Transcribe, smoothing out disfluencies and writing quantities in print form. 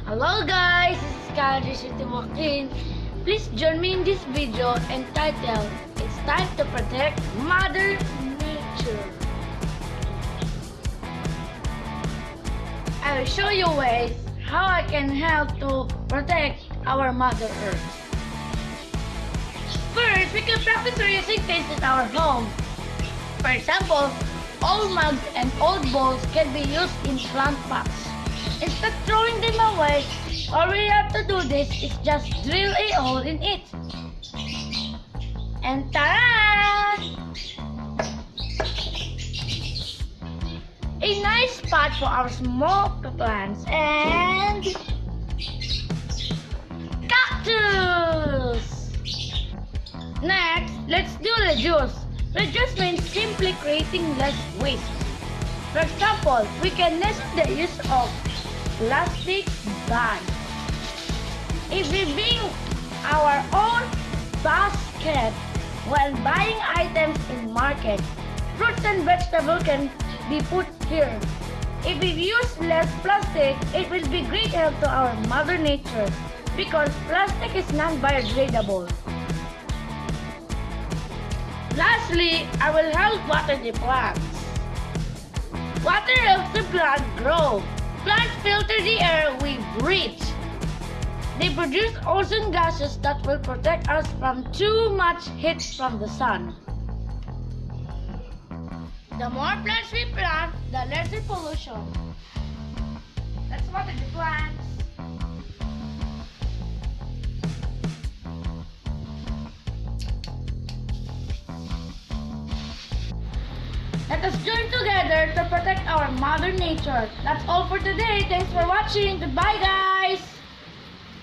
Hello guys, this is Kyle City Joaquin. Please join me in this video entitled It's Time to Protect Mother Nature. I will show you ways how I can help to protect our Mother Earth. First, we can practice reusing things in our home. For example, old mugs and old bowls can be used in plant pots. Instead of throwing them away, all we have to do this is just drill a hole in it. And ta-da! A nice spot for our small plants and cactus! Next, let's do reduce. Reduce means simply creating less waste. For example, we can lessen the use of plastic bags. If we bring our own basket while buying items in market, fruits and vegetables can be put here. If we use less plastic, it will be great help to our Mother Nature because plastic is non-biodegradable. Lastly, I will help water the plants. Water helps the plant grow. Plants filter the air we breathe. They produce ozone gases that will protect us from too much heat from the sun. The more plants we plant, the less the pollution. Let's water the plants. Let us join together to protect our Mother Nature. That's all for today. Thanks for watching. Goodbye, guys.